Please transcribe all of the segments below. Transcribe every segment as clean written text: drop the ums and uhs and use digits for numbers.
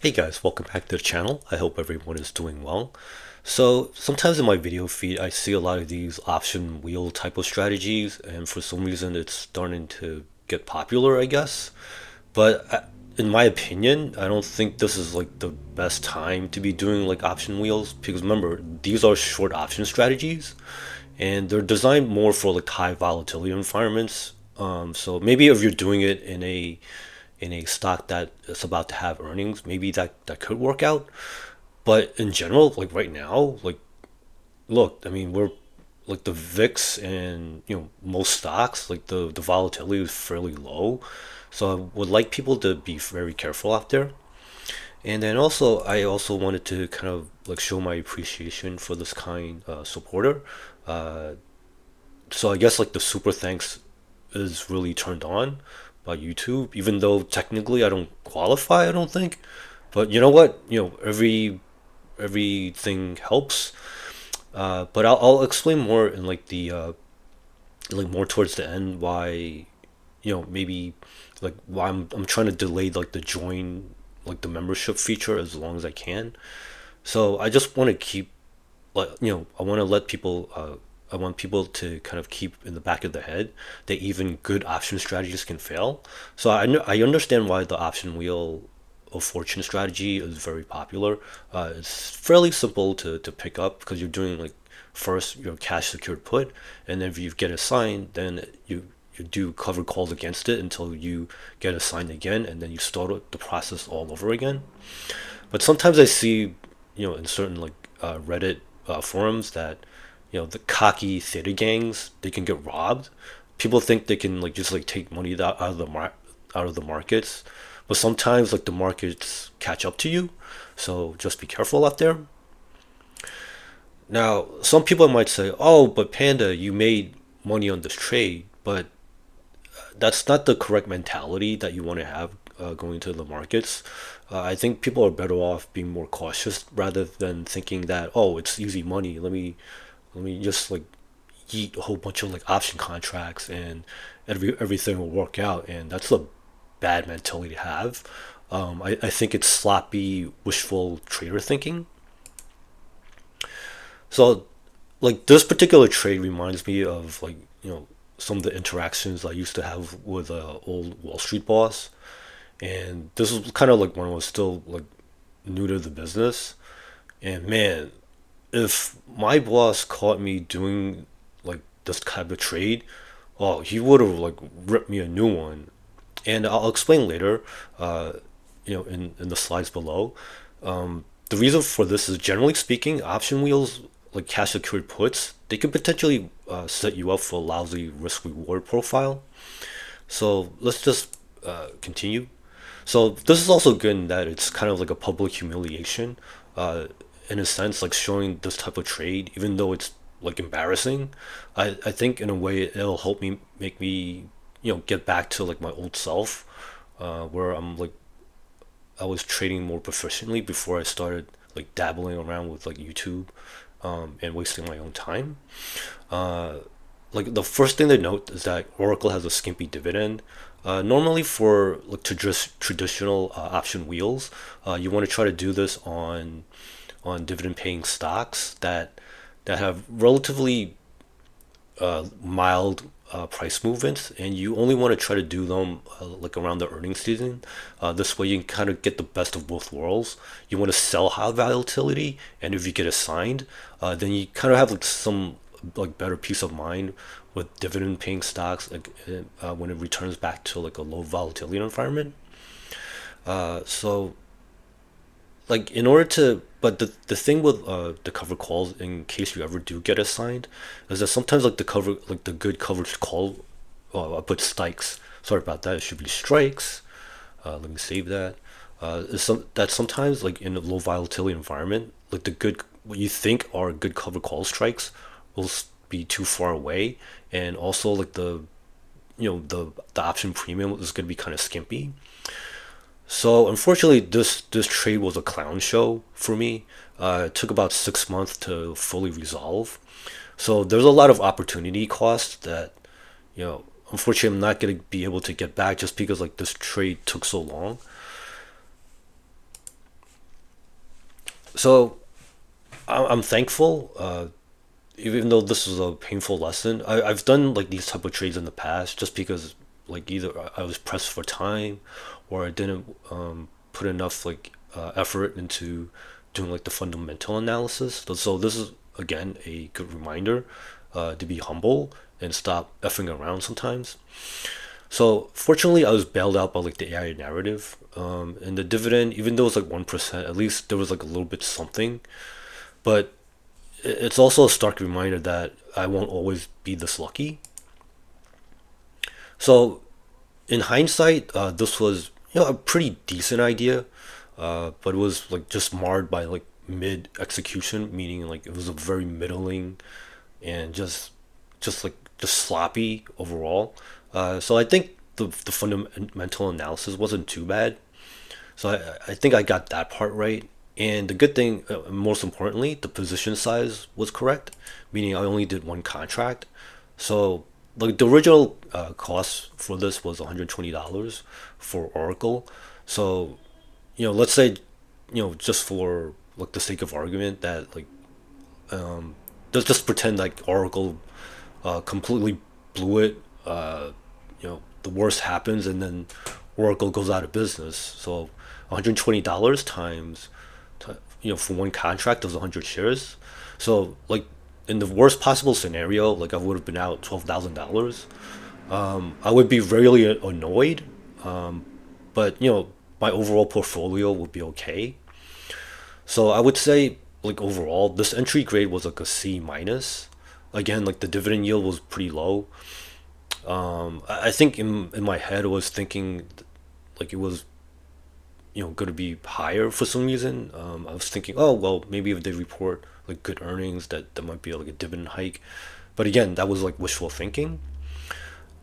Hey guys, welcome back to the channel. I hope everyone is doing well. So sometimes in my video feed, I see a lot of these option wheel type of strategies, and for some reason it's starting to get popular, I guess. But in my opinion, I don't think this is like the best time to be doing like option wheels because remember, these are short option strategies and they're designed more for like high volatility environments. So maybe if you're doing it in a stock that is about to have earnings, maybe that could work out. But in general, like right now, like look, I mean, we're like the VIX and most stocks, like the volatility is fairly low. So I would like people to be very careful out there. And then also, I also wanted to kind of like show my appreciation for this kind supporter. Uh, so I guess like the super thanks is really turned on by YouTube, even though technically I don't qualify, I don't think. But you know what? Everything helps. But I'll explain more in like the like more towards the end why maybe like why I'm trying to delay like the join like the membership feature as long as I can. So I just want to keep like I want to let people I want people to kind of keep in the back of their head that even good option strategies can fail. So I understand why the option wheel of fortune strategy is very popular. It's fairly simple to pick up because you're doing like first your cash secured put, and then if you get assigned, then you do cover calls against it until you get assigned again, and then you start the process all over again. But sometimes I see, in certain like Reddit forums that, the cocky theta gangs they can get robbed. People think they can like just like take money out of the out of the markets, but sometimes like the markets catch up to you. So just be careful out there. Now, some people might say, "Oh, but Panda, you made money on this trade," but that's not the correct mentality that you want to have going to the markets. I think people are better off being more cautious rather than thinking that, oh, it's easy money. Let me just like eat a whole bunch of like option contracts and everything will work out. And that's a bad mentality to have. I think it's sloppy, wishful trader thinking. So like this particular trade reminds me of like some of the interactions I used to have with a old Wall Street boss, and this was kind of like when I was still like new to the business. And man, if my boss caught me doing like this type of trade, oh, he would have like ripped me a new one. And I'll explain later, in the slides below. The reason for this is generally speaking, option wheels like cash secured puts, they could potentially set you up for a lousy risk reward profile. So let's just continue. So this is also good in that it's kind of like a public humiliation, in a sense, like showing this type of trade, even though it's like embarrassing. I think in a way it'll help me make me get back to like my old self, where I'm like I was trading more proficiently before I started like dabbling around with like YouTube, and wasting my own time. Uh, like the first thing to note is that Oracle has a skimpy dividend. Normally for like traditional option wheels, you want to try to do this on dividend paying stocks that have relatively mild price movements, and you only want to try to do them like around the earnings season. This way, you can kind of get the best of both worlds. You want to sell high volatility, and if you get assigned, then you kind of have like some like better peace of mind with dividend paying stocks like when it returns back to like a low volatility environment. So like in order to but the thing with the cover calls in case you ever do get assigned is that sometimes like the cover like the good coverage call, I put strikes, sorry about that, it should be strikes. Let me save that. Is some that sometimes like in a low volatility environment, like the good what you think are good cover call strikes will be too far away, and also like the option premium is going to be kind of skimpy. So unfortunately, this trade was a clown show for me. It took about 6 months to fully resolve. So there's a lot of opportunity cost that unfortunately I'm not gonna be able to get back just because like this trade took so long. So I'm thankful, even though this was a painful lesson. I've done like these type of trades in the past just because like either I was pressed for time or I didn't put enough like effort into doing like the fundamental analysis. So this is again a good reminder to be humble and stop effing around sometimes. So fortunately, I was bailed out by like the AI narrative, and the dividend, even though it's like 1%, at least there was like a little bit something. But it's also a stark reminder that I won't always be this lucky. So in hindsight, this was a pretty decent idea, but it was like just marred by like mid execution, meaning like it was a very middling and just sloppy overall. So I think the fundamental analysis wasn't too bad. So I think I got that part right. And the good thing, most importantly, the position size was correct, meaning I only did one contract. So like the original cost for this was $120 for Oracle. So let's say just for like the sake of argument that like let's just pretend like Oracle completely blew it. The worst happens, and then Oracle goes out of business. So $120 times, for one contract was 100 shares. So like in the worst possible scenario, like I would have been out $12,000. I would be really annoyed, but my overall portfolio would be okay. So I would say like overall, this entry grade was like a C minus. Again, like the dividend yield was pretty low. I think in my head I was thinking like it was going to be higher for some reason. I was thinking, oh well, maybe if they report like good earnings, that there might be like a dividend hike. But again, that was like wishful thinking.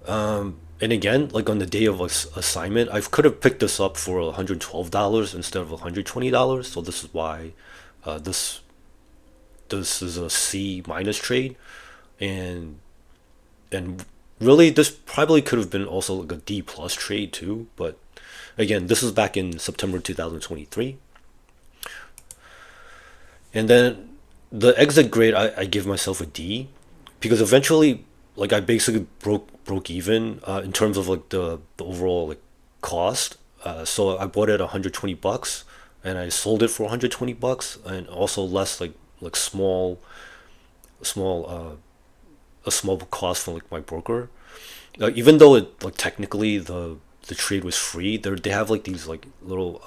And again, like on the day of assignment, I could have picked this up for $112 instead of $120. So this is why this is a C minus trade, and and really this probably could have been also like a D plus trade too. But again, this is back in September 2023. And then the exit grade, I give myself a D because eventually, like I basically broke even in terms of like the overall like cost. So I bought it at 120 bucks and I sold it for 120 bucks and also less like small a small cost from like my broker. Even though it like technically the trade was free, they have like these like little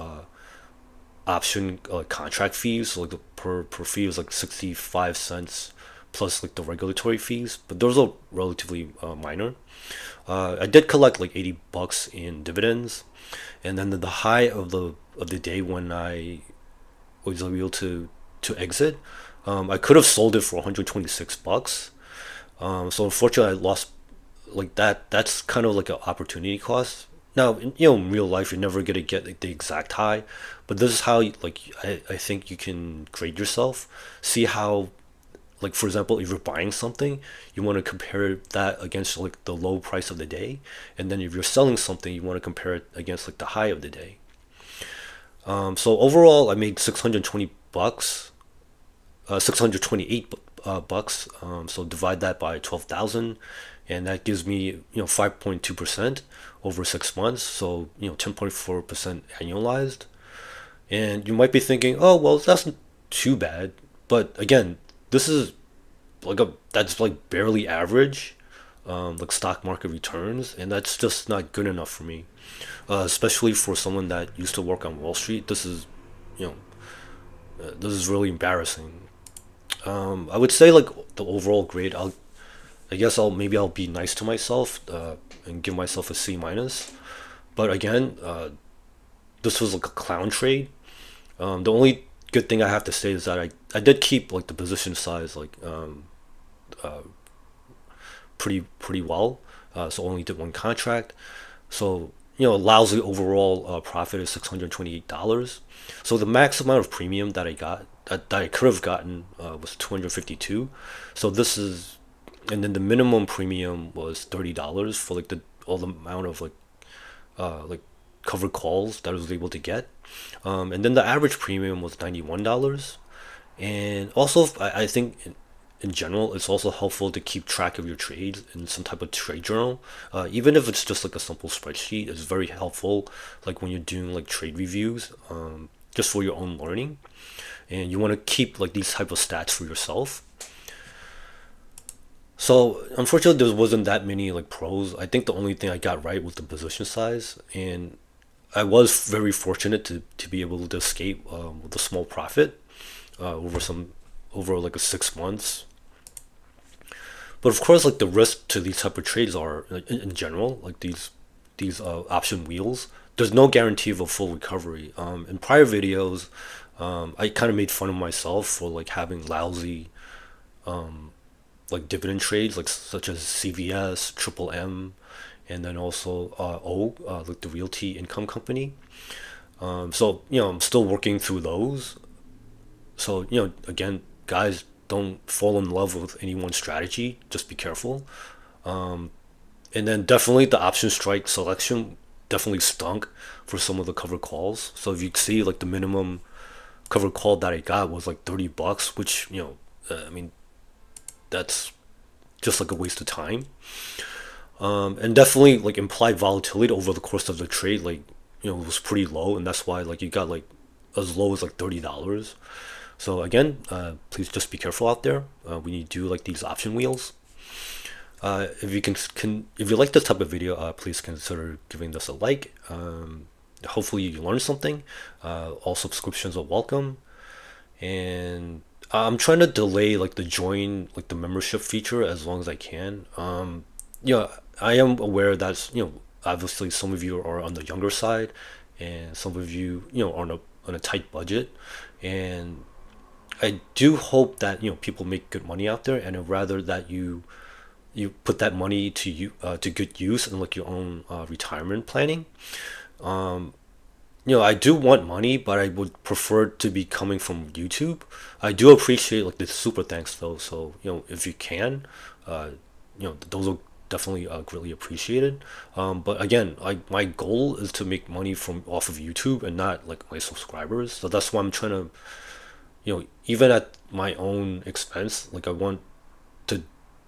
option contract fees. So like the per fee was like 65 cents plus like the regulatory fees, but those are relatively minor. I did collect like 80 bucks in dividends, and then the high of the day when I was able to exit, I could have sold it for 126 bucks. So unfortunately, I lost like that. That's kind of like an opportunity cost. Now, in real life, you're never gonna get like, the exact high, but this is how like I think you can grade yourself. See how, like for example, if you're buying something, you want to compare that against like the low price of the day, and then if you're selling something, you want to compare it against like the high of the day. So overall, I made 620 bucks, 628 bucks. So divide that by 12,000, and that gives me 5.2% over 6 months. So 10.4% annualized. And you might be thinking, oh well, that's not too bad. But again, this is like that's like barely average, like stock market returns, and that's just not good enough for me. Especially for someone that used to work on Wall Street, you know, this is really embarrassing. I would say like the overall grade, I guess I'll be nice to myself and give myself a C minus. But again, this was like a clown trade. The only good thing I have to say is that I did keep like the position size like pretty well. So only did one contract. So lousy overall profit is $628. So the max amount of premium that I got that I could have gotten was 252. So this is, and then the minimum premium was $30 for like the all the amount of like covered calls that I was able to get. And then the average premium was $91. And also, I think in general, it's also helpful to keep track of your trades in some type of trade journal. Even if it's just like a simple spreadsheet, it's very helpful. Like when you're doing like trade reviews, just for your own learning, and you want to keep like these type of stats for yourself. So unfortunately, there wasn't that many like pros. I think the only thing I got right was the position size, and I was very fortunate to be able to escape with a small profit over some over like a 6 months. But of course, like the risk to these type of trades are like, in general, like these option wheels. There's no guarantee of a full recovery. In prior videos, I kind of made fun of myself for like having lousy like dividend trades, like such as CVS, Triple M, and then also like the Realty Income Company. So I'm still working through those. So again, guys, don't fall in love with any one strategy. Just be careful. And then definitely the option strike selection definitely stunk for some of the covered calls. So if you see like the minimum covered call that I got was like $30, which I mean that's just like a waste of time. And definitely like implied volatility over the course of the trade, like it was pretty low, and that's why like you got like as low as like $30. So again, please just be careful out there when you do like these option wheels. If you can if you like this type of video, please consider giving this a like. Hopefully you learned something. All subscriptions are welcome, and I'm trying to delay like the join like the membership feature as long as I can. Yeah, I am aware that obviously some of you are on the younger side, and some of you are on a tight budget, and I do hope that people make good money out there, and I'd rather that you put that money to good use in like your own retirement planning. I do want money, but I would prefer it to be coming from YouTube. I do appreciate like the super thanks though, so if you can, uh, those are definitely greatly appreciated. But again, my goal is to make money from off of YouTube and not like my subscribers. So that's why I'm trying to, even at my own expense, like I want to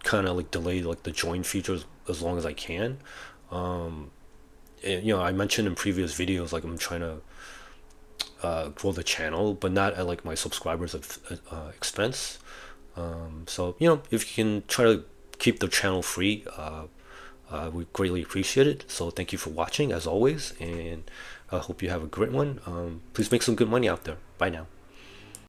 kind of like delay like the join features as long as I can. And, I mentioned in previous videos like I'm trying to grow the channel, but not at like my subscribers expense. So if you can try to keep the channel free, we greatly appreciate it. So thank you for watching as always, and I hope you have a great one. Please make some good money out there. Bye now.